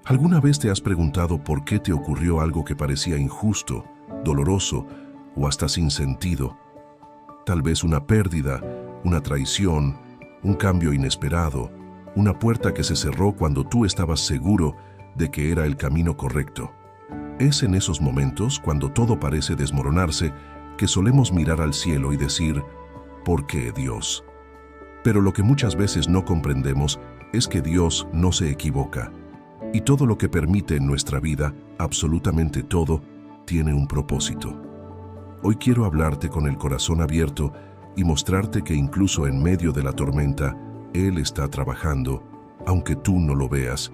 ¿Alguna vez te has preguntado por qué te ocurrió algo que parecía injusto, doloroso o hasta sin sentido? Tal vez una pérdida, una traición, un cambio inesperado, una puerta que se cerró cuando tú estabas seguro de que era el camino correcto. Es en esos momentos, cuando todo parece desmoronarse, que solemos mirar al cielo y decir, ¿por qué, Dios? Pero lo que muchas veces no comprendemos es que Dios no se equivoca. Y todo lo que permite en nuestra vida, absolutamente todo, tiene un propósito. Hoy quiero hablarte con el corazón abierto y mostrarte que incluso en medio de la tormenta, Él está trabajando, aunque tú no lo veas.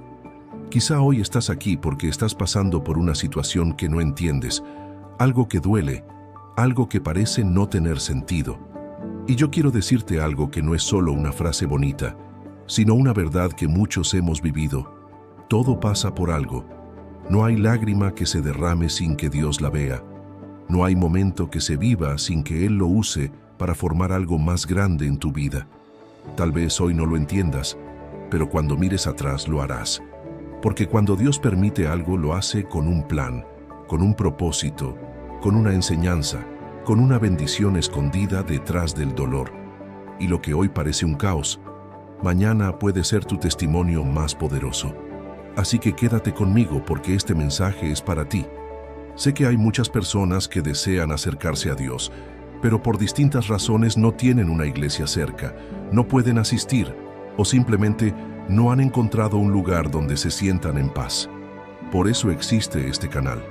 Quizá hoy estás aquí porque estás pasando por una situación que no entiendes, algo que duele, algo que parece no tener sentido. Y yo quiero decirte algo que no es solo una frase bonita, sino una verdad que muchos hemos vivido. Todo pasa por algo. No hay lágrima que se derrame sin que Dios la vea. No hay momento que se viva sin que Él lo use para formar algo más grande en tu vida. Tal vez hoy no lo entiendas, pero cuando mires atrás lo harás. Porque cuando Dios permite algo, lo hace con un plan, con un propósito, con una enseñanza, con una bendición escondida detrás del dolor. Y lo que hoy parece un caos, mañana puede ser tu testimonio más poderoso. Así que quédate conmigo porque este mensaje es para ti. Sé que hay muchas personas que desean acercarse a Dios, pero por distintas razones no tienen una iglesia cerca, no pueden asistir o simplemente no han encontrado un lugar donde se sientan en paz. Por eso existe este canal.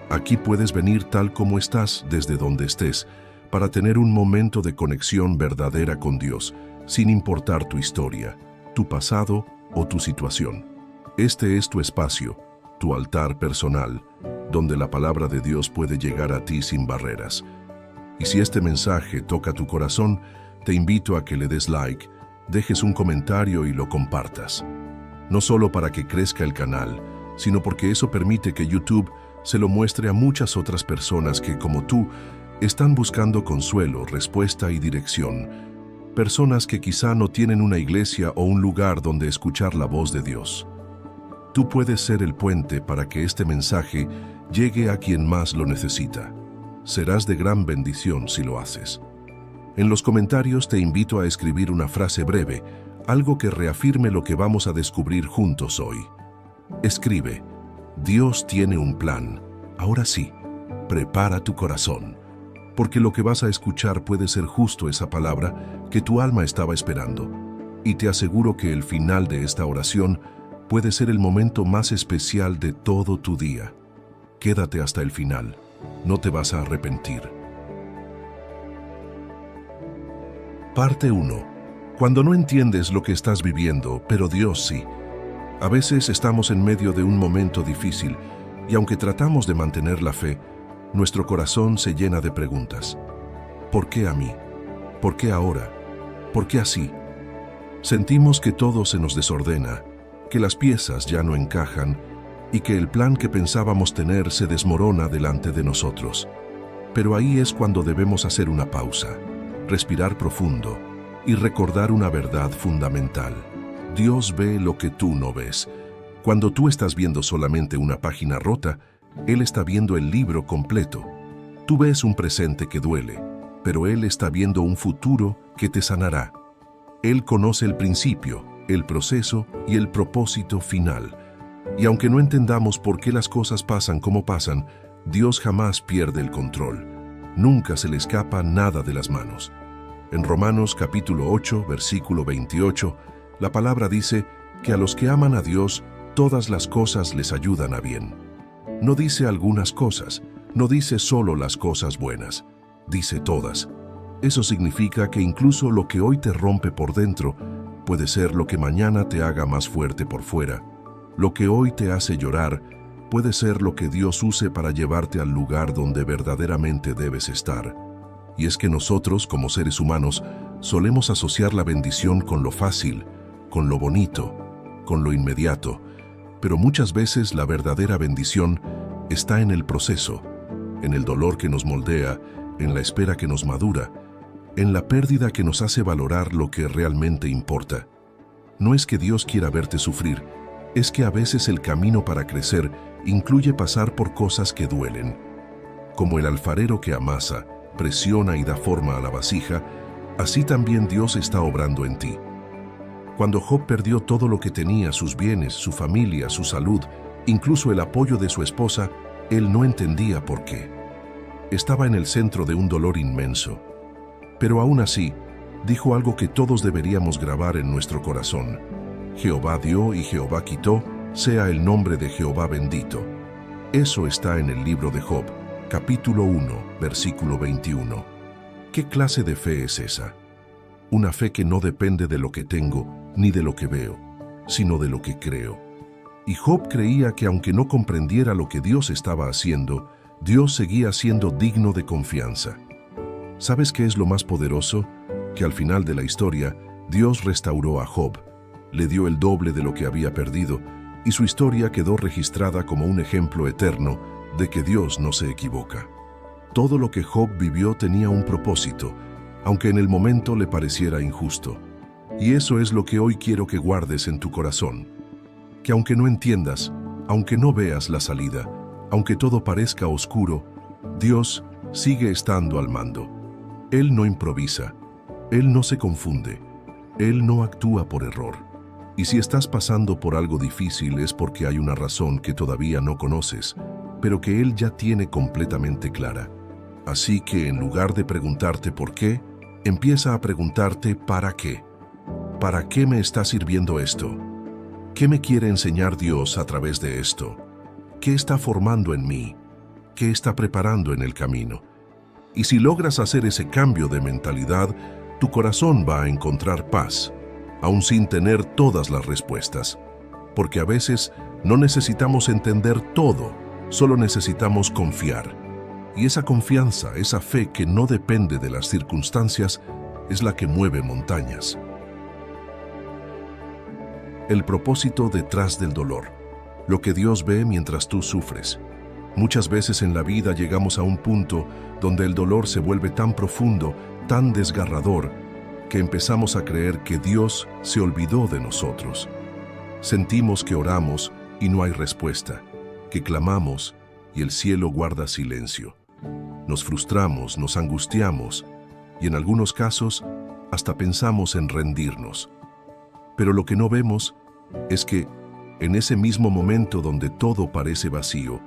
Aquí puedes venir tal como estás, desde donde estés, para tener un momento de conexión verdadera con Dios, sin importar tu historia, tu pasado o tu situación. Este es tu espacio, tu altar personal, donde la palabra de Dios puede llegar a ti sin barreras. Y si este mensaje toca tu corazón, te invito a que le des like, dejes un comentario y lo compartas. No solo para que crezca el canal, sino porque eso permite que YouTube se lo muestre a muchas otras personas que, como tú, están buscando consuelo, respuesta y dirección. Personas que quizá no tienen una iglesia o un lugar donde escuchar la voz de Dios. Tú puedes ser el puente para que este mensaje llegue a quien más lo necesita. Serás de gran bendición si lo haces. En los comentarios te invito a escribir una frase breve, algo que reafirme lo que vamos a descubrir juntos hoy. Escribe, Dios tiene un plan. Ahora sí, prepara tu corazón, porque lo que vas a escuchar puede ser justo esa palabra que tu alma estaba esperando. Y te aseguro que el final de esta oración puede ser el momento más especial de todo tu día. Quédate hasta el final, no te vas a arrepentir. Parte 1. Cuando no entiendes lo que estás viviendo, pero Dios sí. A veces estamos en medio de un momento difícil y aunque tratamos de mantener la fe, nuestro corazón se llena de preguntas. ¿Por qué a mí? ¿Por qué ahora? ¿Por qué así? Sentimos que todo se nos desordena, que las piezas ya no encajan y que el plan que pensábamos tener se desmorona delante de nosotros. Pero ahí es cuando debemos hacer una pausa, respirar profundo y recordar una verdad fundamental. Dios ve lo que tú no ves. Cuando tú estás viendo solamente una página rota, Él está viendo el libro completo. Tú ves un presente que duele, pero Él está viendo un futuro que te sanará. Él conoce el principio, el proceso y el propósito final. Y aunque no entendamos por qué las cosas pasan como pasan, Dios jamás pierde el control. Nunca se le escapa nada de las manos. En Romanos capítulo 8, versículo 28, la palabra dice que a los que aman a Dios, todas las cosas les ayudan a bien. No dice algunas cosas, no dice solo las cosas buenas, dice todas. Eso significa que incluso lo que hoy te rompe por dentro puede ser lo que mañana te haga más fuerte por fuera. Lo que hoy te hace llorar puede ser lo que Dios use para llevarte al lugar donde verdaderamente debes estar. Y es que nosotros, como seres humanos, solemos asociar la bendición con lo fácil, con lo bonito, con lo inmediato, pero muchas veces la verdadera bendición está en el proceso, en el dolor que nos moldea, en la espera que nos madura, en la pérdida que nos hace valorar lo que realmente importa. No es que Dios quiera verte sufrir, es que a veces el camino para crecer incluye pasar por cosas que duelen. Como el alfarero que amasa, presiona y da forma a la vasija, así también Dios está obrando en ti. Cuando Job perdió todo lo que tenía, sus bienes, su familia, su salud, incluso el apoyo de su esposa, él no entendía por qué. Estaba en el centro de un dolor inmenso. Pero aún así, dijo algo que todos deberíamos grabar en nuestro corazón. Jehová dio y Jehová quitó, sea el nombre de Jehová bendito. Eso está en el libro de Job, capítulo 1, versículo 21. ¿Qué clase de fe es esa? Una fe que no depende de lo que tengo ni de lo que veo, sino de lo que creo. Y Job creía que aunque no comprendiera lo que Dios estaba haciendo, Dios seguía siendo digno de confianza. ¿Sabes qué es lo más poderoso? Que al final de la historia, Dios restauró a Job, le dio el doble de lo que había perdido, y su historia quedó registrada como un ejemplo eterno de que Dios no se equivoca. Todo lo que Job vivió tenía un propósito, aunque en el momento le pareciera injusto. Y eso es lo que hoy quiero que guardes en tu corazón. Que aunque no entiendas, aunque no veas la salida, aunque todo parezca oscuro, Dios sigue estando al mando. Él no improvisa, Él no se confunde, Él no actúa por error. Y si estás pasando por algo difícil es porque hay una razón que todavía no conoces, pero que Él ya tiene completamente clara. Así que en lugar de preguntarte por qué, empieza a preguntarte ¿para qué? ¿Para qué me está sirviendo esto? ¿Qué me quiere enseñar Dios a través de esto? ¿Qué está formando en mí? ¿Qué está preparando en el camino? Y si logras hacer ese cambio de mentalidad, tu corazón va a encontrar paz, aún sin tener todas las respuestas. Porque a veces no necesitamos entender todo, solo necesitamos confiar. Y esa confianza, esa fe que no depende de las circunstancias, es la que mueve montañas. El propósito detrás del dolor. Lo que Dios ve mientras tú sufres. Muchas veces en la vida llegamos a un punto donde el dolor se vuelve tan profundo, tan desgarrador, que empezamos a creer que Dios se olvidó de nosotros. Sentimos que oramos y no hay respuesta, que clamamos y el cielo guarda silencio. Nos frustramos, nos angustiamos y en algunos casos hasta pensamos en rendirnos. Pero lo que no vemos es que en ese mismo momento donde todo parece vacío,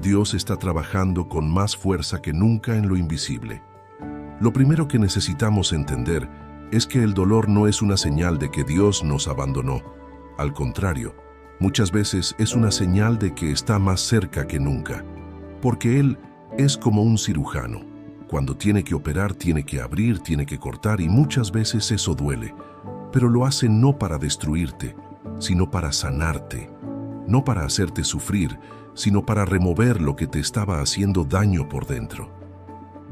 Dios está trabajando con más fuerza que nunca en lo invisible. Lo primero que necesitamos entender es que el dolor no es una señal de que Dios nos abandonó. Al contrario, muchas veces es una señal de que está más cerca que nunca, porque Él es como un cirujano. Cuando tiene que operar, tiene que abrir, tiene que cortar y muchas veces eso duele, pero lo hace no para destruirte, sino para sanarte, no para hacerte sufrir, sino para remover lo que te estaba haciendo daño por dentro.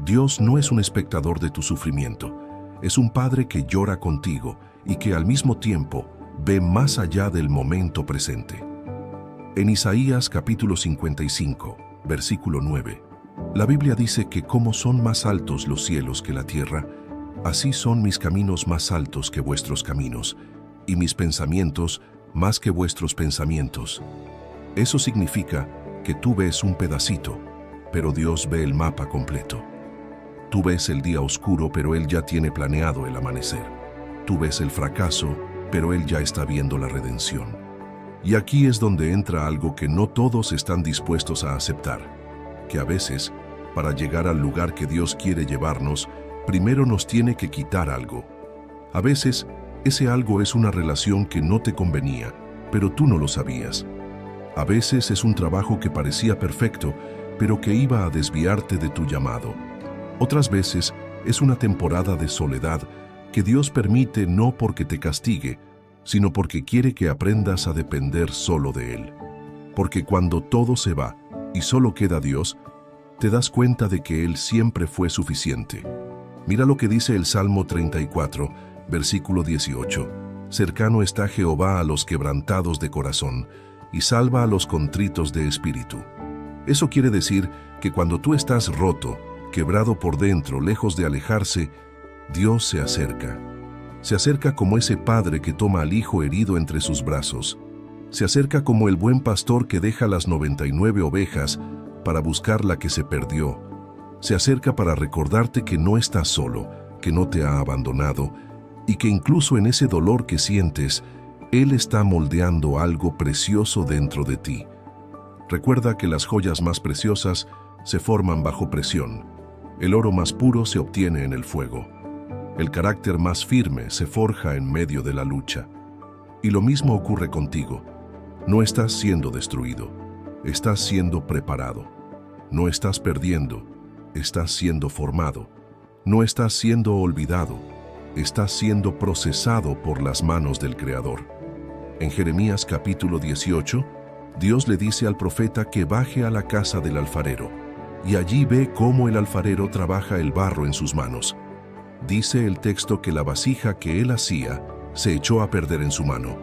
Dios no es un espectador de tu sufrimiento, es un Padre que llora contigo y que al mismo tiempo ve más allá del momento presente. En Isaías capítulo 55, versículo 9, la Biblia dice que como son más altos los cielos que la tierra, así son mis caminos más altos que vuestros caminos, y mis pensamientos más que vuestros pensamientos. Eso significa que tú ves un pedacito, pero Dios ve el mapa completo. Tú ves el día oscuro, pero Él ya tiene planeado el amanecer. Tú ves el fracaso, pero Él ya está viendo la redención. Y aquí es donde entra algo que no todos están dispuestos a aceptar, que a veces, para llegar al lugar que Dios quiere llevarnos, primero nos tiene que quitar algo. A veces, ese algo es una relación que no te convenía, pero tú no lo sabías. A veces es un trabajo que parecía perfecto, pero que iba a desviarte de tu llamado. Otras veces es una temporada de soledad que Dios permite no porque te castigue, sino porque quiere que aprendas a depender solo de Él. Porque cuando todo se va y solo queda Dios, te das cuenta de que Él siempre fue suficiente. Mira lo que dice el Salmo 34, versículo 18. Cercano está Jehová a los quebrantados de corazón, y salva a los contritos de espíritu. Eso quiere decir que cuando tú estás roto, quebrado por dentro, lejos de alejarse, Dios se acerca. Se acerca como ese padre que toma al hijo herido entre sus brazos, Se acerca como el buen pastor que deja las 99 ovejas para buscar la que se perdió. Se acerca para recordarte que no estás solo, que no te ha abandonado y que incluso en ese dolor que sientes, Él está moldeando algo precioso dentro de ti. Recuerda que las joyas más preciosas se forman bajo presión. El oro más puro se obtiene en el fuego. El carácter más firme se forja en medio de la lucha. Y lo mismo ocurre contigo. No estás siendo destruido, estás siendo preparado. No estás perdiendo, estás siendo formado. No estás siendo olvidado, estás siendo procesado por las manos del Creador. En Jeremías capítulo 18, Dios le dice al profeta que baje a la casa del alfarero, y allí ve cómo el alfarero trabaja el barro en sus manos. Dice el texto que la vasija que él hacía se echó a perder en su mano,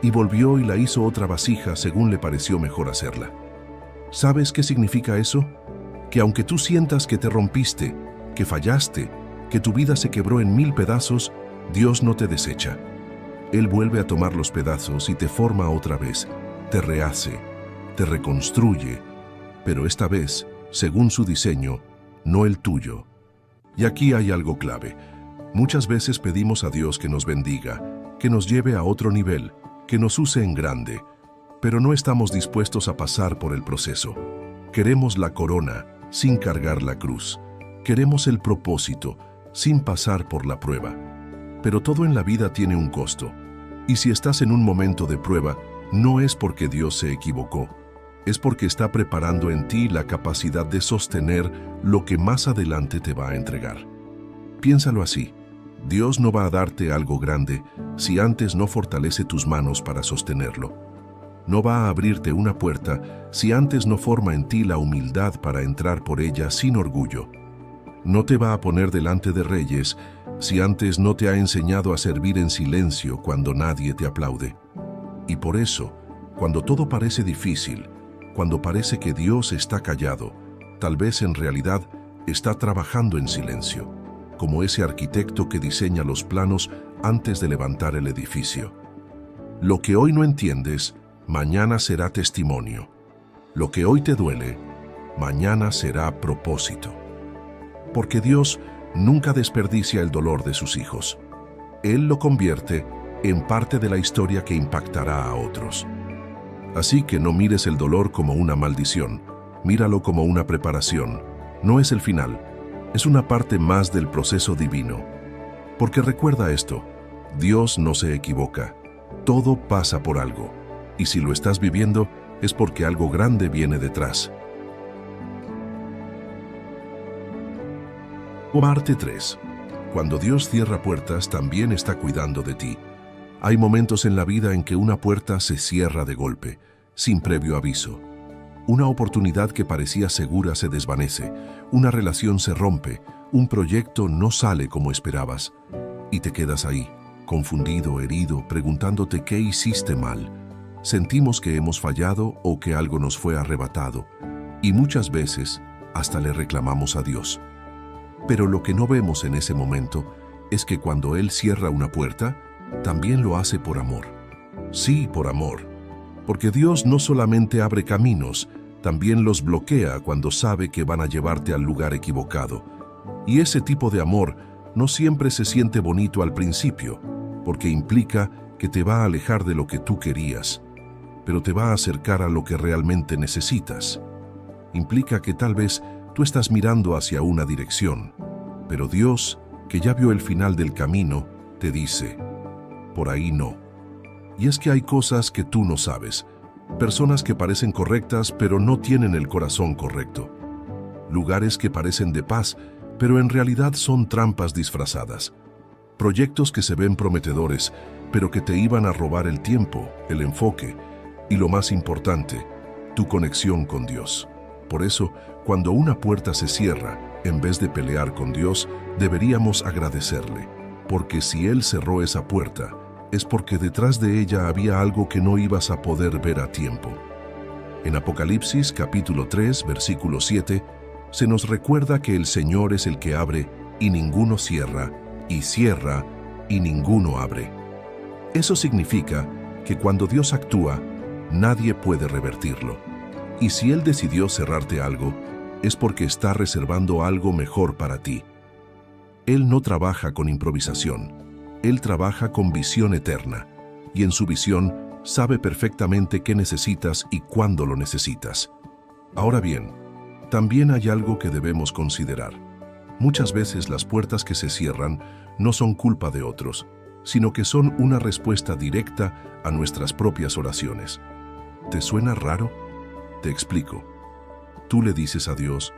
y volvió y la hizo otra vasija según le pareció mejor hacerla. ¿Sabes qué significa eso? Que aunque tú sientas que te rompiste, que fallaste, que tu vida se quebró en 1000 pedazos, Dios no te desecha. Él vuelve a tomar los pedazos y te forma otra vez, te rehace, te reconstruye, pero esta vez, según su diseño, no el tuyo. Y aquí hay algo clave. Muchas veces pedimos a Dios que nos bendiga, que nos lleve a otro nivel, que nos use en grande, pero no estamos dispuestos a pasar por el proceso. Queremos la corona sin cargar la cruz. Queremos el propósito sin pasar por la prueba. Pero todo en la vida tiene un costo. Y si estás en un momento de prueba, no es porque Dios se equivocó. Es porque está preparando en ti la capacidad de sostener lo que más adelante te va a entregar. Piénsalo así. Dios no va a darte algo grande si antes no fortalece tus manos para sostenerlo. No va a abrirte una puerta si antes no forma en ti la humildad para entrar por ella sin orgullo. No te va a poner delante de reyes si antes no te ha enseñado a servir en silencio cuando nadie te aplaude. Y por eso, cuando todo parece difícil, cuando parece que Dios está callado, tal vez en realidad está trabajando en silencio, como ese arquitecto que diseña los planos antes de levantar el edificio. Lo que hoy no entiendes, mañana será testimonio. Lo que hoy te duele, mañana será propósito. Porque Dios nunca desperdicia el dolor de sus hijos. Él lo convierte en parte de la historia que impactará a otros. Así que no mires el dolor como una maldición, míralo como una preparación. No es el final, es una parte más del proceso divino. Porque recuerda esto, Dios no se equivoca, todo pasa por algo, y si lo estás viviendo es porque algo grande viene detrás. Parte 3. Cuando Dios cierra puertas, también está cuidando de ti. Hay momentos en la vida en que una puerta se cierra de golpe, sin previo aviso. Una oportunidad que parecía segura se desvanece, una relación se rompe, un proyecto no sale como esperabas. Y te quedas ahí, confundido, herido, preguntándote qué hiciste mal. Sentimos que hemos fallado o que algo nos fue arrebatado. Y muchas veces hasta le reclamamos a Dios. Pero lo que no vemos en ese momento es que cuando Él cierra una puerta, también lo hace por amor. Sí, por amor. Porque Dios no solamente abre caminos, también los bloquea cuando sabe que van a llevarte al lugar equivocado. Y ese tipo de amor no siempre se siente bonito al principio, porque implica que te va a alejar de lo que tú querías, pero te va a acercar a lo que realmente necesitas. Implica que tal vez tú estás mirando hacia una dirección, pero Dios, que ya vio el final del camino, te dice, por ahí no. Y es que hay cosas que tú no sabes, personas que parecen correctas pero no tienen el corazón correcto, lugares que parecen de paz pero en realidad son trampas disfrazadas, proyectos que se ven prometedores pero que te iban a robar el tiempo, el enfoque y lo más importante, tu conexión con Dios. Por eso, cuando una puerta se cierra, en vez de pelear con Dios, deberíamos agradecerle, porque si Él cerró esa puerta, es porque detrás de ella había algo que no ibas a poder ver a tiempo. En Apocalipsis capítulo 3, versículo 7, se nos recuerda que el Señor es el que abre y ninguno cierra, y cierra y ninguno abre. Eso significa que cuando Dios actúa, nadie puede revertirlo. Y si Él decidió cerrarte algo, es porque está reservando algo mejor para ti. Él no trabaja con improvisación. Él trabaja con visión eterna. Y en su visión sabe perfectamente qué necesitas y cuándo lo necesitas. Ahora bien, también hay algo que debemos considerar. Muchas veces las puertas que se cierran no son culpa de otros, sino que son una respuesta directa a nuestras propias oraciones. ¿Te suena raro? Te explico. Tú le dices a Dios,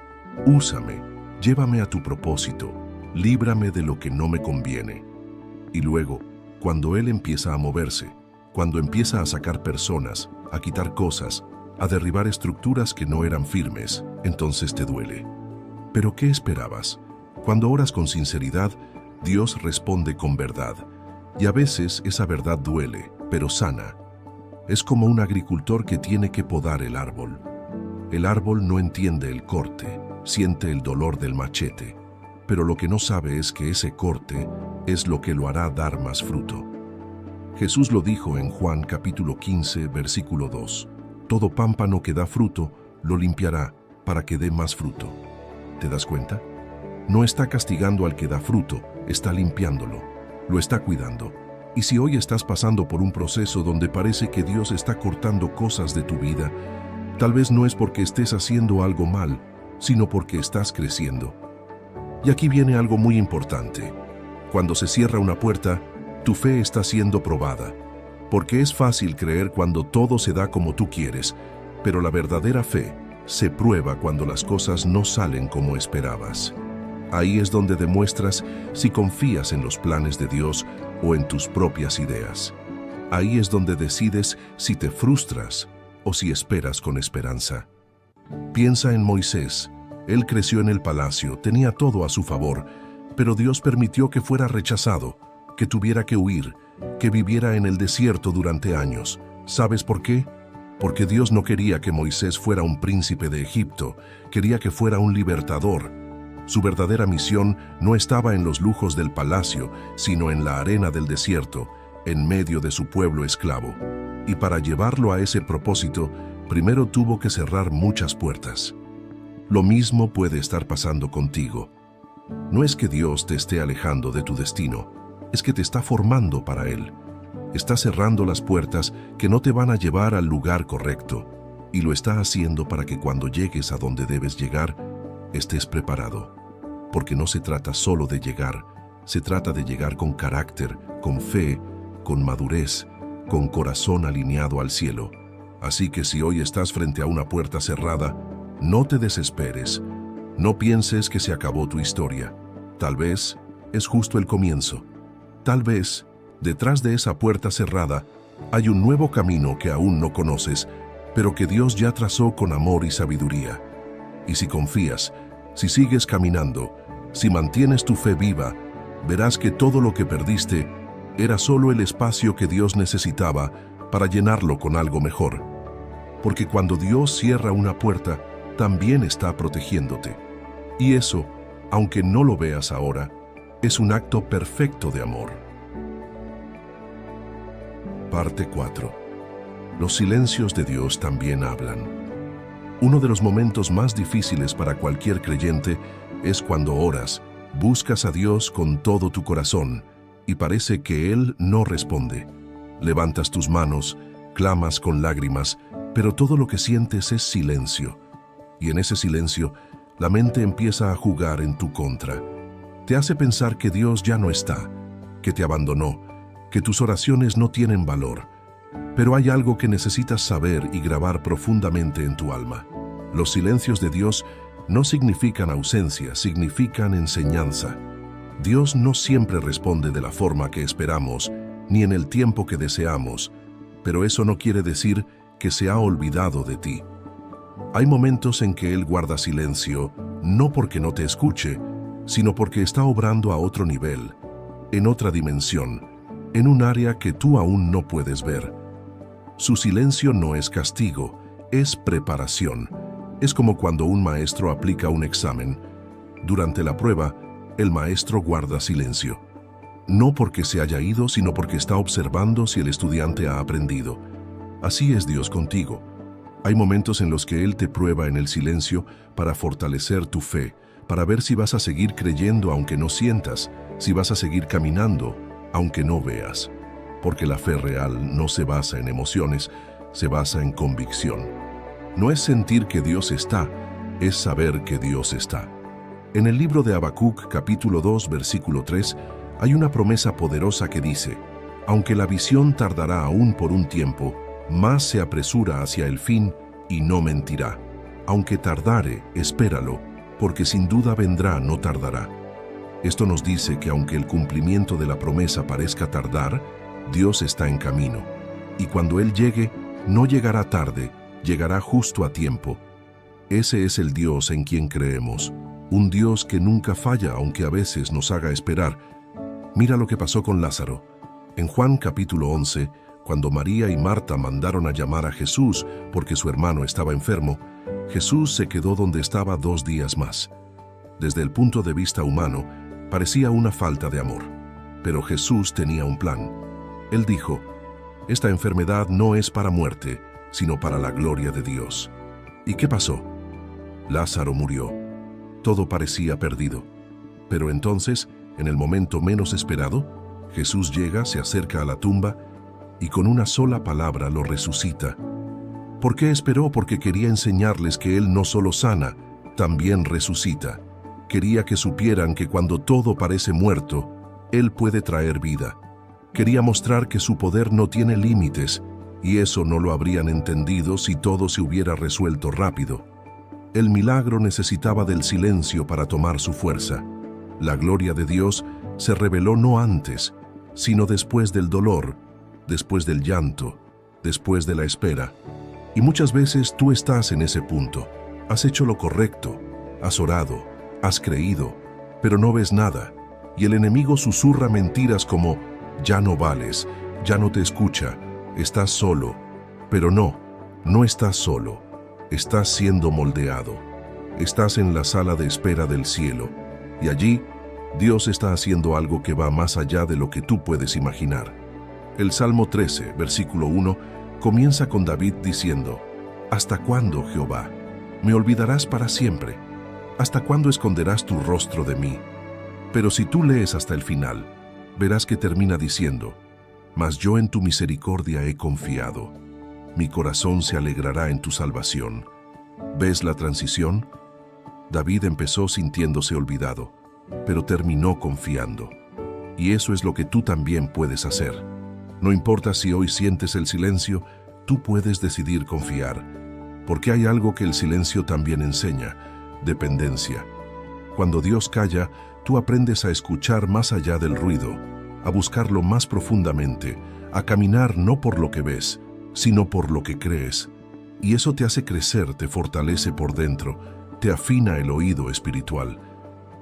úsame, llévame a tu propósito, líbrame de lo que no me conviene. Y luego, cuando Él empieza a moverse, cuando empieza a sacar personas, a quitar cosas, a derribar estructuras que no eran firmes, entonces te duele. ¿Pero qué esperabas? Cuando oras con sinceridad, Dios responde con verdad. Y a veces esa verdad duele, pero sana. Es como un agricultor que tiene que podar el árbol. El árbol no entiende el corte, siente el dolor del machete, pero lo que no sabe es que ese corte es lo que lo hará dar más fruto. Jesús lo dijo en Juan capítulo 15, versículo 2. Todo pámpano que da fruto, lo limpiará para que dé más fruto. ¿Te das cuenta? No está castigando al que da fruto, está limpiándolo, lo está cuidando. Y si hoy estás pasando por un proceso donde parece que Dios está cortando cosas de tu vida, tal vez no es porque estés haciendo algo mal, sino porque estás creciendo. Y aquí viene algo muy importante. Cuando se cierra una puerta, tu fe está siendo probada. Porque es fácil creer cuando todo se da como tú quieres, pero la verdadera fe se prueba cuando las cosas no salen como esperabas. Ahí es donde demuestras si confías en los planes de Dios o en tus propias ideas. Ahí es donde decides si te frustras o si esperas con esperanza. Piensa en Moisés. Él creció en el palacio, tenía todo a su favor, pero Dios permitió que fuera rechazado, que tuviera que huir, que viviera en el desierto durante años. ¿Sabes por qué? Porque Dios no quería que Moisés fuera un príncipe de Egipto, quería que fuera un libertador. Su verdadera misión no estaba en los lujos del palacio, sino en la arena del desierto, en medio de su pueblo esclavo. Y para llevarlo a ese propósito, primero tuvo que cerrar muchas puertas. Lo mismo puede estar pasando contigo. No es que Dios te esté alejando de tu destino, es que te está formando para Él. Está cerrando las puertas que no te van a llevar al lugar correcto, y lo está haciendo para que cuando llegues a donde debes llegar, estés preparado. Porque no se trata solo de llegar, se trata de llegar con carácter, con fe, con madurez, con corazón alineado al cielo. Así que si hoy estás frente a una puerta cerrada, no te desesperes. No pienses que se acabó tu historia. Tal vez es justo el comienzo. Tal vez, detrás de esa puerta cerrada, hay un nuevo camino que aún no conoces, pero que Dios ya trazó con amor y sabiduría. Y si confías, si sigues caminando, si mantienes tu fe viva, verás que todo lo que perdiste era solo el espacio que Dios necesitaba para llenarlo con algo mejor. Porque cuando Dios cierra una puerta, también está protegiéndote. Y eso, aunque no lo veas ahora, es un acto perfecto de amor. Parte 4. Los silencios de Dios también hablan. Uno de los momentos más difíciles para cualquier creyente es cuando oras, buscas a Dios con todo tu corazón y parece que Él no responde. Levantas tus manos, clamas con lágrimas, pero todo lo que sientes es silencio. Y en ese silencio, la mente empieza a jugar en tu contra. Te hace pensar que Dios ya no está, que te abandonó, que tus oraciones no tienen valor. Pero hay algo que necesitas saber y grabar profundamente en tu alma. Los silencios de Dios no significan ausencia, significan enseñanza. Dios no siempre responde de la forma que esperamos, ni en el tiempo que deseamos, pero eso no quiere decir que se ha olvidado de ti. Hay momentos en que Él guarda silencio, no porque no te escuche, sino porque está obrando a otro nivel, en otra dimensión, en un área que tú aún no puedes ver. Su silencio no es castigo, es preparación. Es como cuando un maestro aplica un examen. Durante la prueba, el maestro guarda silencio. No porque se haya ido, sino porque está observando si el estudiante ha aprendido. Así es Dios contigo. Hay momentos en los que Él te prueba en el silencio para fortalecer tu fe, para ver si vas a seguir creyendo aunque no sientas, si vas a seguir caminando aunque no veas. Porque la fe real no se basa en emociones, se basa en convicción. No es sentir que Dios está, es saber que Dios está. En el libro de Habacuc, capítulo 2, versículo 3, hay una promesa poderosa que dice: aunque la visión tardará aún por un tiempo, más se apresura hacia el fin y no mentirá. Aunque tardare, espéralo, porque sin duda vendrá, no tardará. Esto nos dice que aunque el cumplimiento de la promesa parezca tardar, Dios está en camino. Y cuando Él llegue, no llegará tarde, llegará justo a tiempo. Ese es el Dios en quien creemos, un Dios que nunca falla aunque a veces nos haga esperar. Mira lo que pasó con Lázaro. En Juan capítulo 11, cuando María y Marta mandaron a llamar a Jesús porque su hermano estaba enfermo, Jesús se quedó donde estaba 2 días más. Desde el punto de vista humano, parecía una falta de amor. Pero Jesús tenía un plan. Él dijo: esta enfermedad no es para muerte, sino para la gloria de Dios. ¿Y qué pasó? Lázaro murió. Todo parecía perdido. Pero entonces, en el momento menos esperado, Jesús llega, se acerca a la tumba y con una sola palabra lo resucita. ¿Por qué esperó? Porque quería enseñarles que Él no solo sana, también resucita. Quería que supieran que cuando todo parece muerto, Él puede traer vida. Quería mostrar que su poder no tiene límites, y eso no lo habrían entendido si todo se hubiera resuelto rápido. El milagro necesitaba del silencio para tomar su fuerza. La gloria de Dios se reveló no antes, sino después del dolor, después del llanto, después de la espera. Y muchas veces tú estás en ese punto. Has hecho lo correcto, has orado, has creído, pero no ves nada. Y el enemigo susurra mentiras como: ya no vales, ya no te escucha, estás solo. Pero no, no estás solo. Estás siendo moldeado. Estás en la sala de espera del cielo. Y allí, Dios está haciendo algo que va más allá de lo que tú puedes imaginar. El Salmo 13, versículo 1, comienza con David diciendo: ¿hasta cuándo, Jehová? ¿Me olvidarás para siempre? ¿Hasta cuándo esconderás tu rostro de mí? Pero si tú lees hasta el final, verás que termina diciendo: mas yo en tu misericordia he confiado. Mi corazón se alegrará en tu salvación. ¿Ves la transición? David empezó sintiéndose olvidado, pero terminó confiando. Y eso es lo que tú también puedes hacer. No importa si hoy sientes el silencio, tú puedes decidir confiar. Porque hay algo que el silencio también enseña: dependencia. Cuando Dios calla, tú aprendes a escuchar más allá del ruido, a buscarlo más profundamente, a caminar no por lo que ves, sino por lo que crees. Y eso te hace crecer, te fortalece por dentro, te afina el oído espiritual.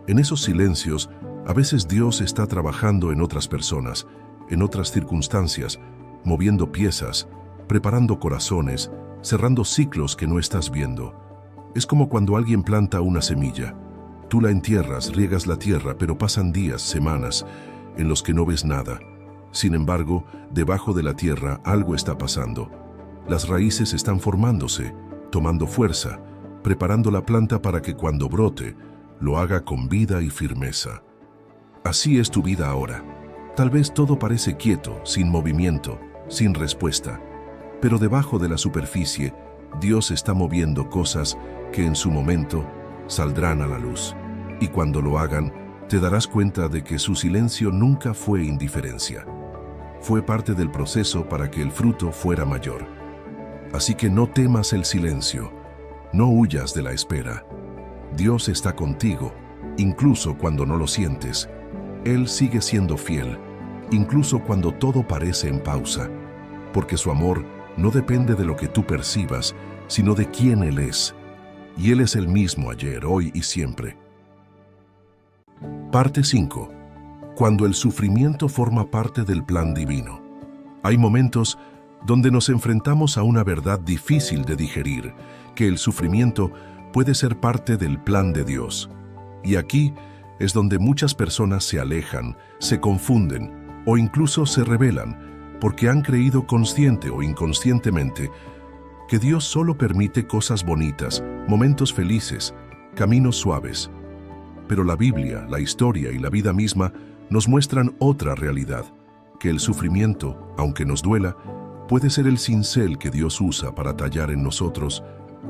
En esos silencios, a veces Dios está trabajando en otras personas, en otras circunstancias, moviendo piezas, preparando corazones, cerrando ciclos que no estás viendo. Es como cuando alguien planta una semilla. Tú la entierras, riegas la tierra, pero pasan días, semanas, en los que no ves nada. Sin embargo, debajo de la tierra algo está pasando. Las raíces están formándose, tomando fuerza, preparando la planta para que cuando brote, lo haga con vida y firmeza. Así es tu vida ahora. Tal vez todo parece quieto, sin movimiento, sin respuesta. Pero debajo de la superficie, Dios está moviendo cosas que en su momento saldrán a la luz. Y cuando lo hagan, te darás cuenta de que su silencio nunca fue indiferencia. Fue parte del proceso para que el fruto fuera mayor. Así que no temas el silencio, no huyas de la espera. Dios está contigo, incluso cuando no lo sientes. Él sigue siendo fiel, incluso cuando todo parece en pausa, porque su amor no depende de lo que tú percibas, sino de quién Él es. Y Él es el mismo ayer, hoy y siempre. Parte 5. Cuando el sufrimiento forma parte del plan divino. Hay momentos donde nos enfrentamos a una verdad difícil de digerir, que el sufrimiento puede ser parte del plan de Dios. Y aquí es donde muchas personas se alejan, se confunden o incluso se rebelan, porque han creído consciente o inconscientemente que Dios solo permite cosas bonitas, momentos felices, caminos suaves. Pero la Biblia, la historia y la vida misma nos muestran otra realidad, que el sufrimiento, aunque nos duela, puede ser el cincel que Dios usa para tallar en nosotros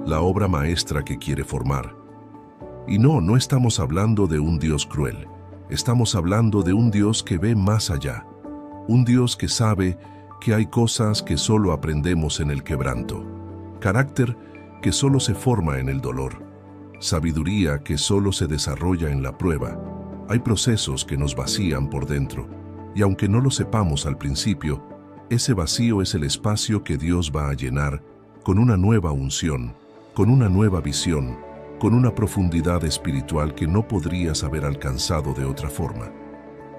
la obra maestra que quiere formar. Y no estamos hablando de un Dios cruel, estamos hablando de un Dios que ve más allá, un Dios que sabe que hay cosas que solo aprendemos en el quebranto, carácter que solo se forma en el dolor, sabiduría que solo se desarrolla en la prueba. Hay procesos que nos vacían por dentro, y aunque no lo sepamos al principio, ese vacío es el espacio que Dios va a llenar con una nueva unción, con una nueva visión, con una profundidad espiritual que no podrías haber alcanzado de otra forma.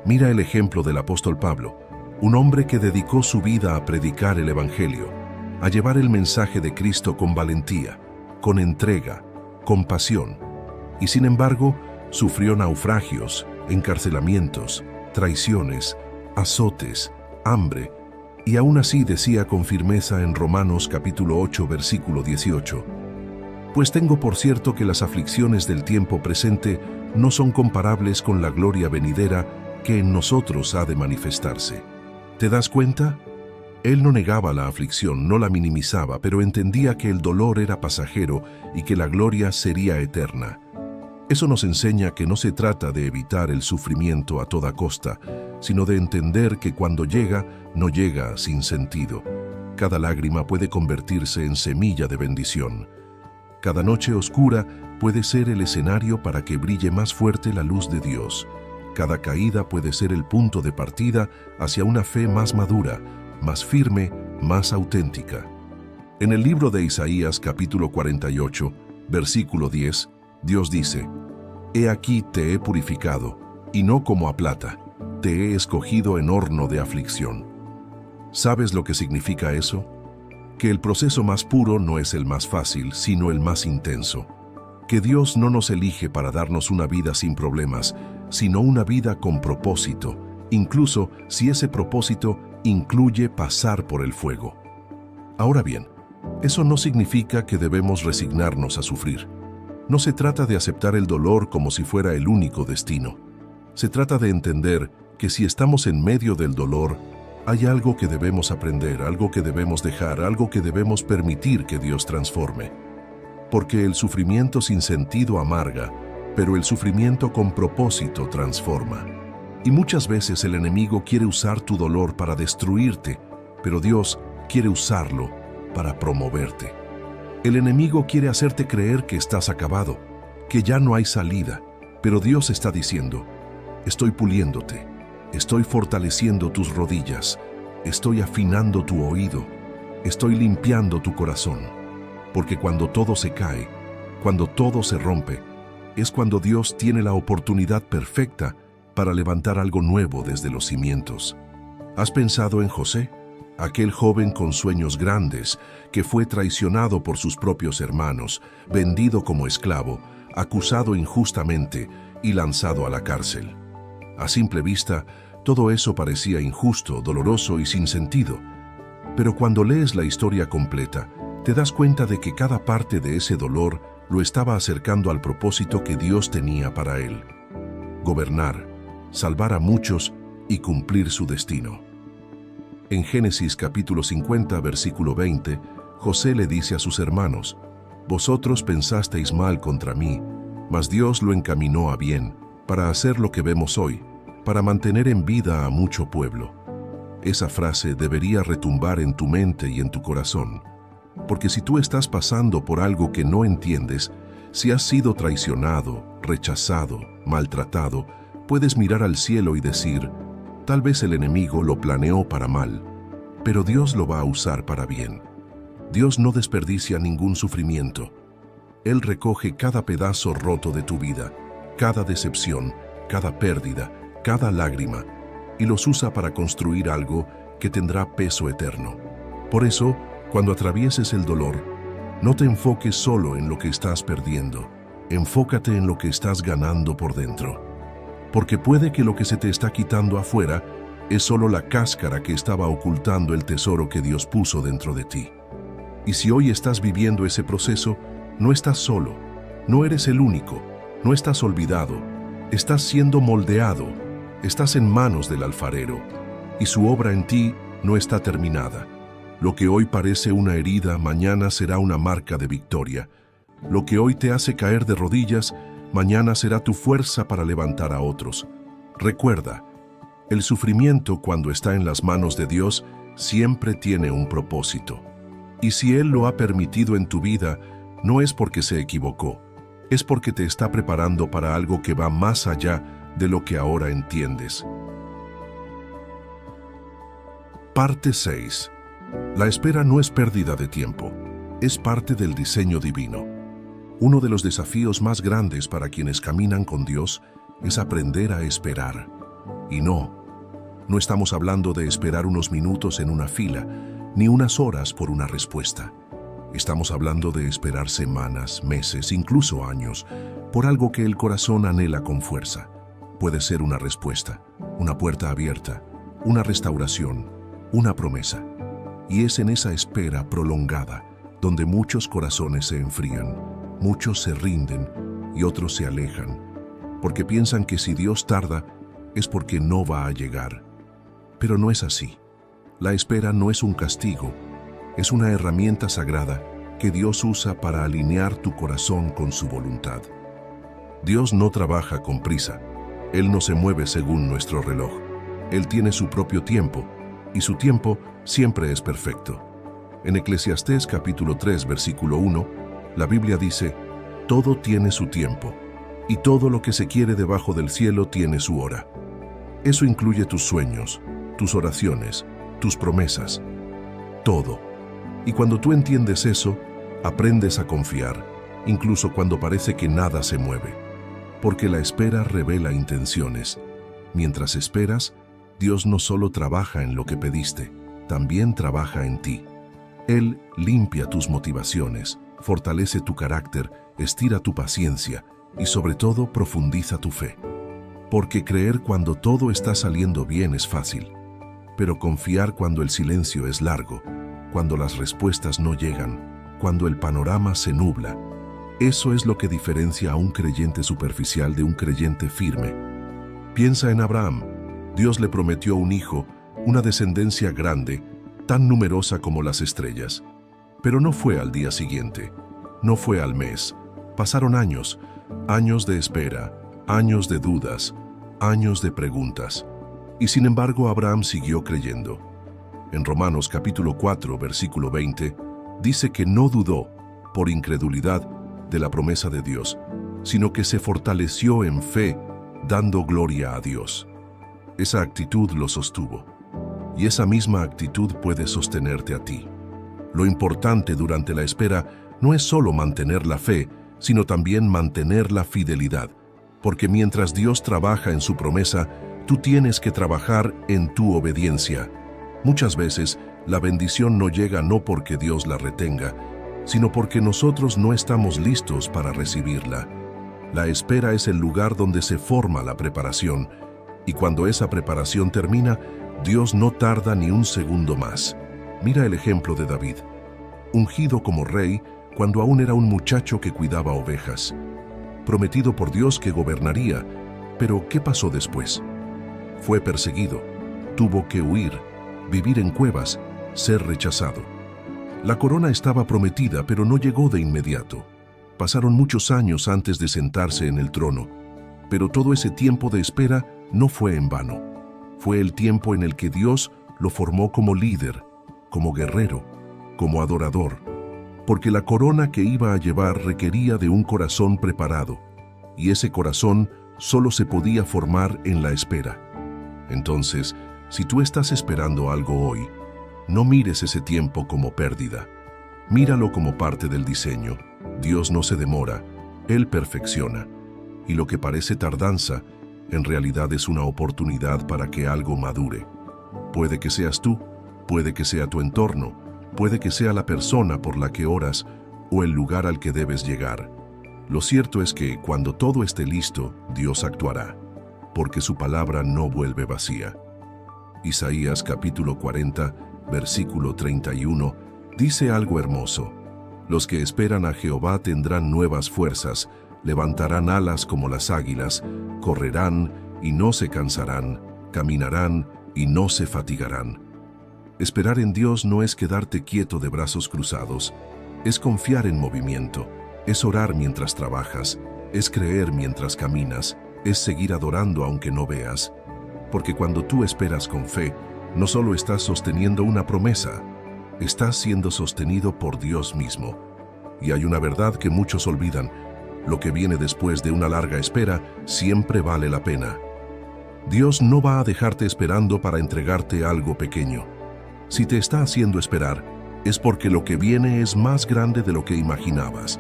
Mira el ejemplo del apóstol Pablo, un hombre que dedicó su vida a predicar el Evangelio, a llevar el mensaje de Cristo con valentía, con entrega, con pasión, y sin embargo sufrió naufragios, encarcelamientos, traiciones, azotes, hambre, y aún así decía con firmeza en Romanos capítulo 8, versículo 18, «Pues tengo por cierto que las aflicciones del tiempo presente no son comparables con la gloria venidera que en nosotros ha de manifestarse». ¿Te das cuenta? Él no negaba la aflicción, no la minimizaba, pero entendía que el dolor era pasajero y que la gloria sería eterna. Eso nos enseña que no se trata de evitar el sufrimiento a toda costa, sino de entender que cuando llega, no llega sin sentido. Cada lágrima puede convertirse en semilla de bendición. Cada noche oscura puede ser el escenario para que brille más fuerte la luz de Dios. Cada caída puede ser el punto de partida hacia una fe más madura, más firme, más auténtica. En el libro de Isaías capítulo 48, versículo 10, Dios dice, «He aquí te he purificado, y no como a plata, te he escogido en horno de aflicción». ¿Sabes lo que significa eso? Que el proceso más puro no es el más fácil, sino el más intenso. Que Dios no nos elige para darnos una vida sin problemas, sino una vida con propósito, incluso si ese propósito incluye pasar por el fuego. Ahora bien, eso no significa que debemos resignarnos a sufrir. No se trata de aceptar el dolor como si fuera el único destino. Se trata de entender que si estamos en medio del dolor, hay algo que debemos aprender, algo que debemos dejar, algo que debemos permitir que Dios transforme. Porque el sufrimiento sin sentido amarga, pero el sufrimiento con propósito transforma. Y muchas veces el enemigo quiere usar tu dolor para destruirte, pero Dios quiere usarlo para promoverte. El enemigo quiere hacerte creer que estás acabado, que ya no hay salida, pero Dios está diciendo, estoy puliéndote, estoy fortaleciendo tus rodillas, estoy afinando tu oído, estoy limpiando tu corazón, porque cuando todo se cae, cuando todo se rompe, es cuando Dios tiene la oportunidad perfecta para levantar algo nuevo desde los cimientos. ¿Has pensado en José? Aquel joven con sueños grandes que fue traicionado por sus propios hermanos, vendido como esclavo, acusado injustamente y lanzado a la cárcel. A simple vista, todo eso parecía injusto, doloroso y sin sentido. Pero cuando lees la historia completa, te das cuenta de que cada parte de ese dolor lo estaba acercando al propósito que Dios tenía para él: gobernar, salvar a muchos y cumplir su destino. En Génesis capítulo 50, versículo 20, José le dice a sus hermanos, «Vosotros pensasteis mal contra mí, mas Dios lo encaminó a bien, para hacer lo que vemos hoy, para mantener en vida a mucho pueblo». Esa frase debería retumbar en tu mente y en tu corazón, porque si tú estás pasando por algo que no entiendes, si has sido traicionado, rechazado, maltratado, puedes mirar al cielo y decir, tal vez el enemigo lo planeó para mal, pero Dios lo va a usar para bien. Dios no desperdicia ningún sufrimiento. Él recoge cada pedazo roto de tu vida, cada decepción, cada pérdida, cada lágrima, y los usa para construir algo que tendrá peso eterno. Por eso, cuando atravieses el dolor, no te enfoques solo en lo que estás perdiendo, enfócate en lo que estás ganando por dentro. Porque puede que lo que se te está quitando afuera Es solo la cáscara que estaba ocultando el tesoro que Dios puso dentro de ti. Y si hoy estás viviendo ese proceso, no estás solo, no eres el único, no estás olvidado, estás siendo moldeado, estás en manos del alfarero, y su obra en ti no está terminada. Lo que hoy parece una herida, mañana será una marca de victoria. Lo que hoy te hace caer de rodillas, mañana será tu fuerza para levantar a otros. Recuerda, el sufrimiento cuando está en las manos de Dios siempre tiene un propósito. Y si Él lo ha permitido en tu vida, no es porque se equivocó, es porque te está preparando para algo que va más allá de lo que ahora entiendes. Parte 6. La espera no es pérdida de tiempo, es parte del diseño divino. Uno de los desafíos más grandes para quienes caminan con Dios es aprender a esperar. Y no estamos hablando de esperar unos minutos en una fila, ni unas horas por una respuesta. Estamos hablando de esperar semanas, meses, incluso años, por algo que el corazón anhela con fuerza. Puede ser una respuesta, una puerta abierta, una restauración, una promesa. Y es en esa espera prolongada donde muchos corazones se enfrían, muchos se rinden y otros se alejan, porque piensan que si Dios tarda es porque no va a llegar. Pero no es así. La espera no es un castigo, es una herramienta sagrada que Dios usa para alinear tu corazón con su voluntad. Dios no trabaja con prisa, Él no se mueve según nuestro reloj. Él tiene su propio tiempo, y su tiempo siempre es perfecto. En Eclesiastés capítulo 3, versículo 1, la Biblia dice: todo tiene su tiempo, y todo lo que se quiere debajo del cielo tiene su hora. Eso incluye tus sueños, tus oraciones, tus promesas, todo. Y cuando tú entiendes eso, aprendes a confiar, incluso cuando parece que nada se mueve. Porque la espera revela intenciones. Mientras esperas, Dios no solo trabaja en lo que pediste, también trabaja en ti. Él limpia tus motivaciones, fortalece tu carácter, estira tu paciencia y sobre todo profundiza tu fe. Porque creer cuando todo está saliendo bien es fácil, pero confiar cuando el silencio es largo, cuando las respuestas no llegan, cuando el panorama se nubla, eso es lo que diferencia a un creyente superficial de un creyente firme. Piensa en Abraham. Dios le prometió un hijo, una descendencia grande, tan numerosa como las estrellas. Pero no fue al día siguiente, no fue al mes. Pasaron años, años de espera, años de dudas, años de preguntas. Y sin embargo Abraham siguió creyendo. En Romanos capítulo 4, versículo 20, dice que no dudó, por incredulidad, de la promesa de Dios, sino que se fortaleció en fe, dando gloria a Dios. Esa actitud lo sostuvo. Y esa misma actitud puede sostenerte a ti. Lo importante durante la espera no es solo mantener la fe, sino también mantener la fidelidad. Porque mientras Dios trabaja en su promesa, tú tienes que trabajar en tu obediencia. Muchas veces, la bendición no llega no porque Dios la retenga, sino porque nosotros no estamos listos para recibirla. La espera es el lugar donde se forma la preparación, y cuando esa preparación termina, Dios no tarda ni un segundo más. Mira el ejemplo de David, ungido como rey cuando aún era un muchacho que cuidaba ovejas, prometido por Dios que gobernaría, pero ¿qué pasó después? Fue perseguido, tuvo que huir, vivir en cuevas, ser rechazado. La corona estaba prometida, pero no llegó de inmediato. Pasaron muchos años antes de sentarse en el trono, pero todo ese tiempo de espera no fue en vano. Fue el tiempo en el que Dios lo formó como líder, como guerrero, como adorador, porque la corona que iba a llevar requería de un corazón preparado, y ese corazón solo se podía formar en la espera. Entonces, si tú estás esperando algo hoy, no mires ese tiempo como pérdida. Míralo como parte del diseño. Dios no se demora, Él perfecciona. Y lo que parece tardanza, en realidad es una oportunidad para que algo madure. Puede que seas tú, puede que sea tu entorno, puede que sea la persona por la que oras o el lugar al que debes llegar. Lo cierto es que cuando todo esté listo, Dios actuará, porque su palabra no vuelve vacía. Isaías capítulo 40, versículo 31, dice algo hermoso. Los que esperan a Jehová tendrán nuevas fuerzas, levantarán alas como las águilas, correrán y no se cansarán, caminarán y no se fatigarán. Esperar en Dios no es quedarte quieto de brazos cruzados, es confiar en movimiento, es orar mientras trabajas, es creer mientras caminas, es seguir adorando aunque no veas. Porque cuando tú esperas con fe, no solo estás sosteniendo una promesa, estás siendo sostenido por Dios mismo. Y hay una verdad que muchos olvidan: lo que viene después de una larga espera siempre vale la pena. Dios no va a dejarte esperando para entregarte algo pequeño. Si te está haciendo esperar, es porque lo que viene es más grande de lo que imaginabas.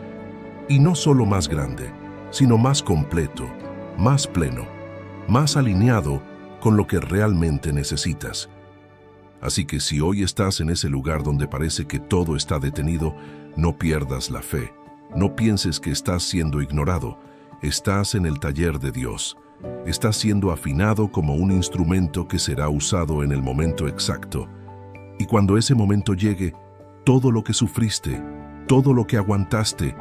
Y no solo más grande, sino más completo, más pleno, más alineado con lo que realmente necesitas. Así que si hoy estás en ese lugar donde parece que todo está detenido, no pierdas la fe. No pienses que estás siendo ignorado. Estás en el taller de Dios. Estás siendo afinado como un instrumento que será usado en el momento exacto. Y cuando ese momento llegue, todo lo que sufriste, todo lo que aguantaste,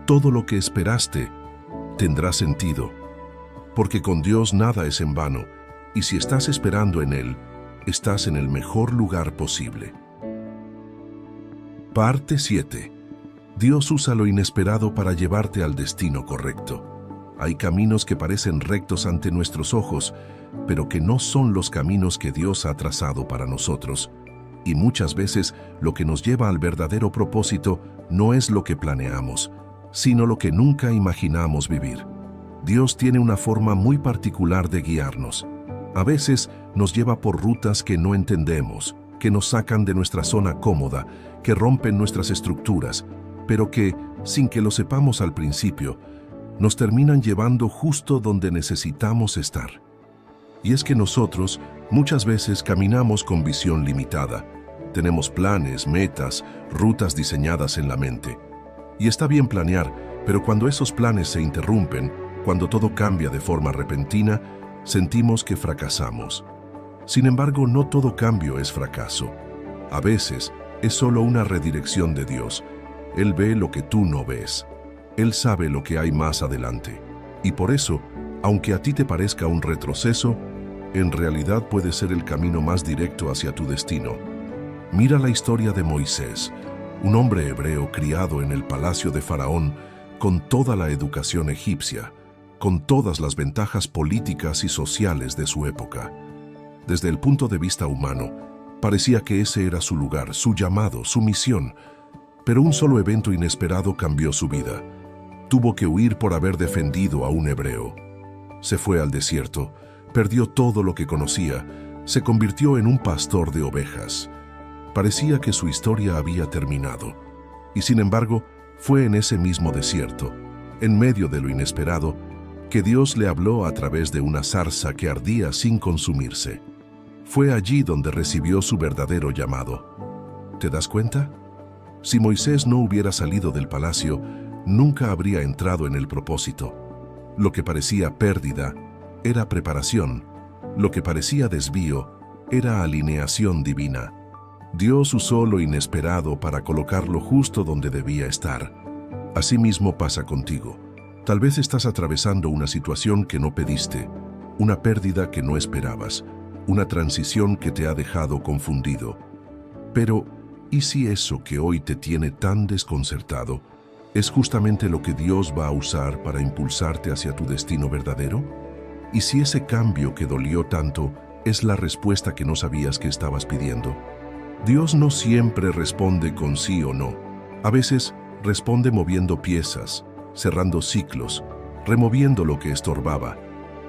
todo lo que esperaste, tendrá sentido. Porque con Dios nada es en vano, y si estás esperando en Él, estás en el mejor lugar posible. Parte 7. Dios usa lo inesperado para llevarte al destino correcto. Hay caminos que parecen rectos ante nuestros ojos, pero que no son los caminos que Dios ha trazado para nosotros. Y muchas veces lo que nos lleva al verdadero propósito no es lo que planeamos, sino lo que nunca imaginamos vivir. Dios tiene una forma muy particular de guiarnos. A veces nos lleva por rutas que no entendemos, que nos sacan de nuestra zona cómoda, que rompen nuestras estructuras, pero que, sin que lo sepamos al principio, nos terminan llevando justo donde necesitamos estar. Y es que nosotros muchas veces caminamos con visión limitada. Tenemos planes, metas, rutas diseñadas en la mente. Y está bien planear, pero cuando esos planes se interrumpen, cuando todo cambia de forma repentina, sentimos que fracasamos. Sin embargo, no todo cambio es fracaso. A veces es solo una redirección de Dios. Él ve lo que tú no ves. Él sabe lo que hay más adelante. Y por eso, aunque a ti te parezca un retroceso, en realidad puede ser el camino más directo hacia tu destino. Mira la historia de Moisés, un hombre hebreo criado en el palacio de Faraón, con toda la educación egipcia, con todas las ventajas políticas y sociales de su época. Desde el punto de vista humano, parecía que ese era su lugar, su llamado, su misión. Pero un solo evento inesperado cambió su vida. Tuvo que huir por haber defendido a un hebreo. Se fue al desierto, perdió todo lo que conocía, se convirtió en un pastor de ovejas. Parecía que su historia había terminado. Y sin embargo, fue en ese mismo desierto, en medio de lo inesperado, que Dios le habló a través de una zarza que ardía sin consumirse. Fue allí donde recibió su verdadero llamado. ¿Te das cuenta? Si Moisés no hubiera salido del palacio, nunca habría entrado en el propósito. Lo que parecía pérdida era preparación. Lo que parecía desvío era alineación divina. Dios usó lo inesperado para colocarlo justo donde debía estar. Asimismo pasa contigo. Tal vez estás atravesando una situación que no pediste, una pérdida que no esperabas, una transición que te ha dejado confundido. Pero, ¿y si eso que hoy te tiene tan desconcertado es justamente lo que Dios va a usar para impulsarte hacia tu destino verdadero? ¿Y si ese cambio que dolió tanto es la respuesta que no sabías que estabas pidiendo? Dios no siempre responde con sí o no. A veces responde moviendo piezas, cerrando ciclos, removiendo lo que estorbaba.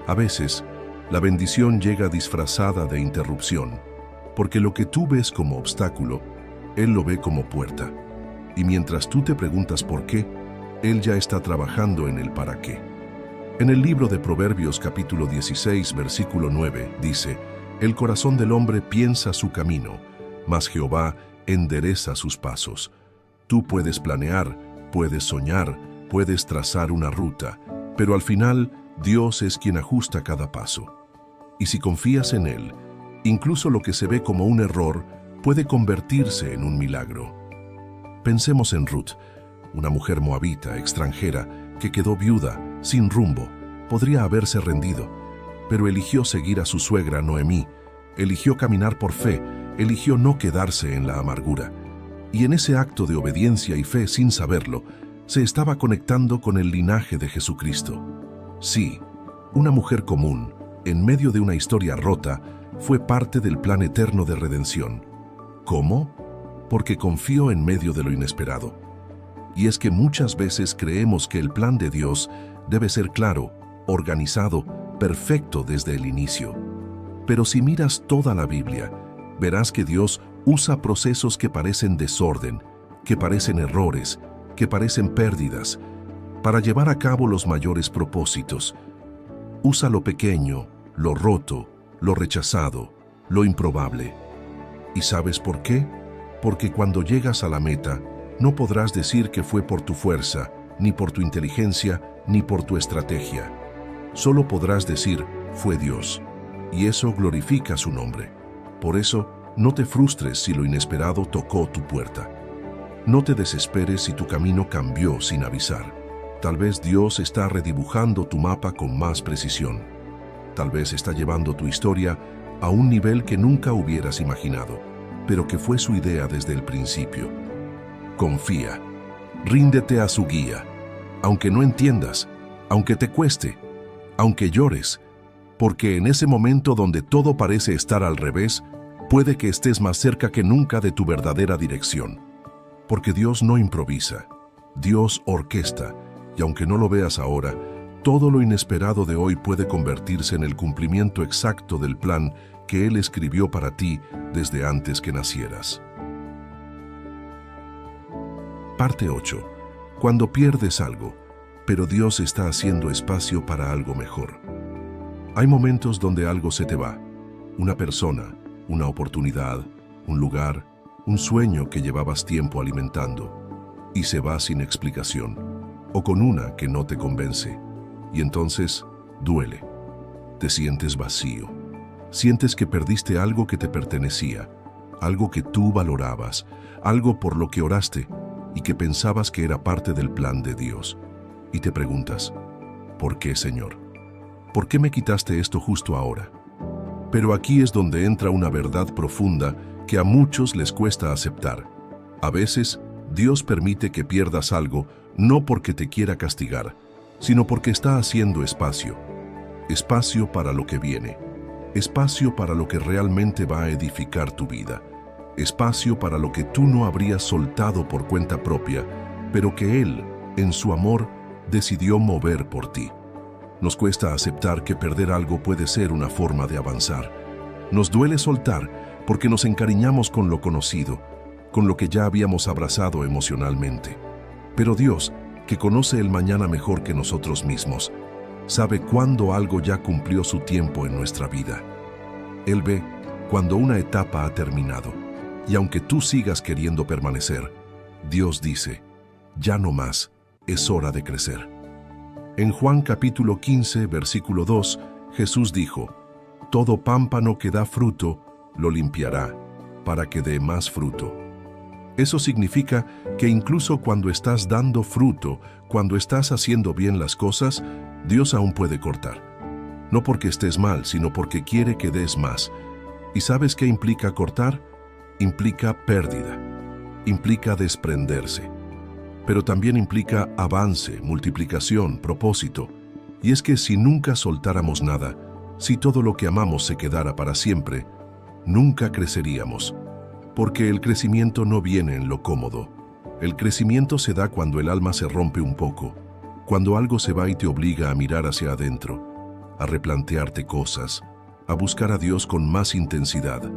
A veces, la bendición llega disfrazada de interrupción, porque lo que tú ves como obstáculo, Él lo ve como puerta. Y mientras tú te preguntas por qué, Él ya está trabajando en el para qué. En el libro de Proverbios capítulo 16, versículo 9, dice: «El corazón del hombre piensa su camino, mas Jehová endereza sus pasos». Tú puedes planear, puedes soñar, puedes trazar una ruta, pero al final Dios es quien ajusta cada paso. Y si confías en Él, Incluso lo que se ve como un error puede convertirse en un milagro. Pensemos en Ruth, una mujer moabita, extranjera, que quedó viuda, sin rumbo. Podría haberse rendido, pero eligió seguir a su suegra Noemí, eligió caminar por fe, eligió no quedarse en la amargura. Y en ese acto de obediencia y fe, sin saberlo, se estaba conectando con el linaje de Jesucristo. Sí, una mujer común, en medio de una historia rota, fue parte del plan eterno de redención. ¿Cómo? Porque confió en medio de lo inesperado. Y es que muchas veces creemos que el plan de Dios debe ser claro, organizado, perfecto desde el inicio. Pero si miras toda la Biblia, verás que Dios usa procesos que parecen desorden, que parecen errores, que parecen pérdidas, para llevar a cabo los mayores propósitos. Usa lo pequeño, lo roto, lo rechazado, lo improbable. ¿Y sabes por qué? Porque cuando llegas a la meta, no podrás decir que fue por tu fuerza, ni por tu inteligencia, ni por tu estrategia. Solo podrás decir, fue Dios. Y eso glorifica su nombre. Por eso, no te frustres si lo inesperado tocó tu puerta. No te desesperes si tu camino cambió sin avisar. Tal vez Dios está redibujando tu mapa con más precisión. Tal vez está llevando tu historia a un nivel que nunca hubieras imaginado, pero que fue su idea desde el principio. Confía. Ríndete a su guía. Aunque no entiendas, aunque te cueste, aunque llores, porque en ese momento donde todo parece estar al revés, puede que estés más cerca que nunca de tu verdadera dirección. Porque Dios no improvisa, Dios orquesta, y aunque no lo veas ahora, todo lo inesperado de hoy puede convertirse en el cumplimiento exacto del plan que Él escribió para ti desde antes que nacieras. Parte 8. Cuando pierdes algo, pero Dios está haciendo espacio para algo mejor. Hay momentos donde algo se te va, una persona, una oportunidad, un lugar, un sueño que llevabas tiempo alimentando, y se va sin explicación, o con una que no te convence, y entonces duele. Te sientes vacío, sientes que perdiste algo que te pertenecía, algo que tú valorabas, algo por lo que oraste y que pensabas que era parte del plan de Dios. Y te preguntas, ¿por qué, Señor? ¿Por qué me quitaste esto justo ahora? Pero aquí es donde entra una verdad profunda que a muchos les cuesta aceptar. A veces, Dios permite que pierdas algo no porque te quiera castigar, sino porque está haciendo espacio. Espacio para lo que viene. Espacio para lo que realmente va a edificar tu vida. Espacio para lo que tú no habrías soltado por cuenta propia, pero que Él, en su amor, decidió mover por ti. Nos cuesta aceptar que perder algo puede ser una forma de avanzar. Nos duele soltar porque nos encariñamos con lo conocido, con lo que ya habíamos abrazado emocionalmente. Pero Dios, que conoce el mañana mejor que nosotros mismos, sabe cuándo algo ya cumplió su tiempo en nuestra vida. Él ve cuando una etapa ha terminado, y aunque tú sigas queriendo permanecer, Dios dice, ya no más, es hora de crecer. En Juan capítulo 15, versículo 2, Jesús dijo, todo pámpano que da fruto, lo limpiará, para que dé más fruto. Eso significa que incluso cuando estás dando fruto, cuando estás haciendo bien las cosas, Dios aún puede cortar. No porque estés mal, sino porque quiere que des más. ¿Y sabes qué implica cortar? Implica pérdida, implica desprenderse. Pero también implica avance, multiplicación, propósito. Y es que si nunca soltáramos nada, si todo lo que amamos se quedara para siempre, nunca creceríamos. Porque el crecimiento no viene en lo cómodo. El crecimiento se da cuando el alma se rompe un poco, cuando algo se va y te obliga a mirar hacia adentro, a replantearte cosas, a buscar a Dios con más intensidad.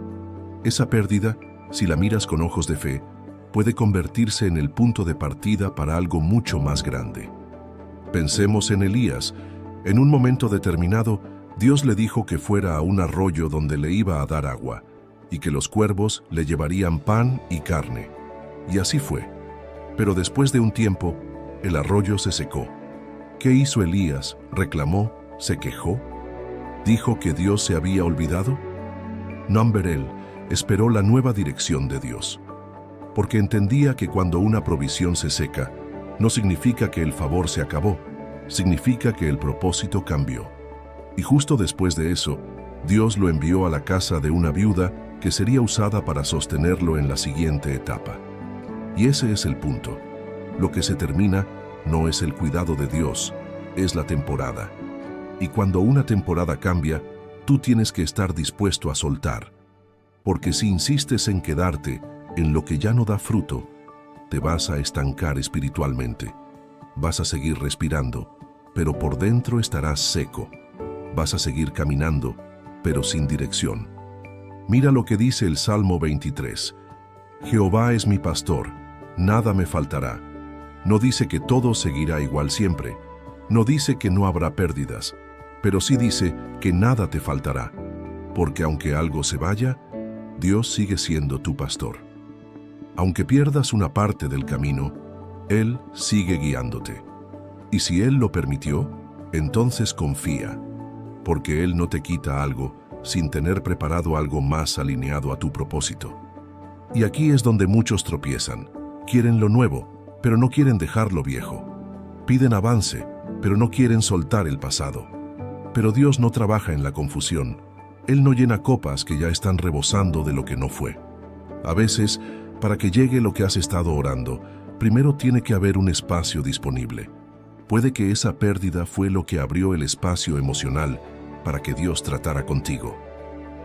Esa pérdida, si la miras con ojos de fe, puede convertirse en el punto de partida para algo mucho más grande. Pensemos en Elías. En un momento determinado, Dios le dijo que fuera a un arroyo donde le iba a dar agua, y que los cuervos le llevarían pan y carne. Y así fue. Pero después de un tiempo, el arroyo se secó. ¿Qué hizo Elías? ¿Reclamó? ¿Se quejó? ¿Dijo que Dios se había olvidado? Numberel esperó la nueva dirección de Dios, porque entendía que cuando una provisión se seca, no significa que el favor se acabó, significa que el propósito cambió. Y justo después de eso, Dios lo envió a la casa de una viuda que sería usada para sostenerlo en la siguiente etapa. Y ese es el punto. Lo que se termina no es el cuidado de Dios, es la temporada. Y cuando una temporada cambia, tú tienes que estar dispuesto a soltar. Porque si insistes en quedarte en lo que ya no da fruto, te vas a estancar espiritualmente. Vas a seguir respirando, pero por dentro estarás seco. Vas a seguir caminando, pero sin dirección. Mira lo que dice el Salmo 23. Jehová es mi pastor, nada me faltará. No dice que todo seguirá igual siempre. No dice que no habrá pérdidas, pero sí dice que nada te faltará. Porque aunque algo se vaya, Dios sigue siendo tu pastor. Aunque pierdas una parte del camino, Él sigue guiándote. Y si Él lo permitió, entonces confía, porque Él no te quita algo sin tener preparado algo más alineado a tu propósito. Y aquí es donde muchos tropiezan. Quieren lo nuevo, pero no quieren dejar lo viejo. Piden avance, pero no quieren soltar el pasado. Pero Dios no trabaja en la confusión. Él no llena copas que ya están rebosando de lo que no fue. A veces, para que llegue lo que has estado orando, primero tiene que haber un espacio disponible. Puede que esa pérdida fue lo que abrió el espacio emocional para que Dios tratara contigo.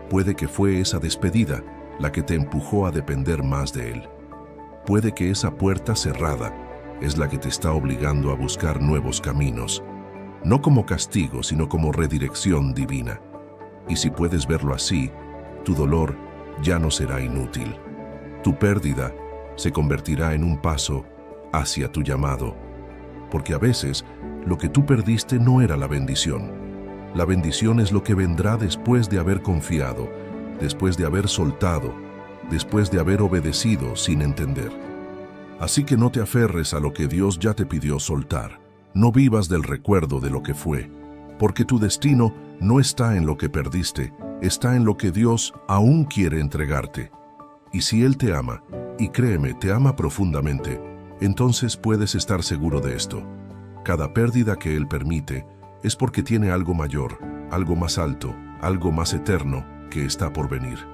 Puede que fue esa despedida la que te empujó a depender más de Él. Puede que esa puerta cerrada es la que te está obligando a buscar nuevos caminos, no como castigo, sino como redirección divina. Y si puedes verlo así, tu dolor ya no será inútil. Tu pérdida se convertirá en un paso hacia tu llamado, porque a veces lo que tú perdiste no era la bendición. La bendición es lo que vendrá después de haber confiado, después de haber soltado, después de haber obedecido sin entender. Así que no te aferres a lo que Dios ya te pidió soltar. No vivas del recuerdo de lo que fue, porque tu destino no está en lo que perdiste, está en lo que Dios aún quiere entregarte. Y si Él te ama, y créeme, te ama profundamente, entonces puedes estar seguro de esto. Cada pérdida que Él permite es porque tiene algo mayor, algo más alto, algo más eterno que está por venir.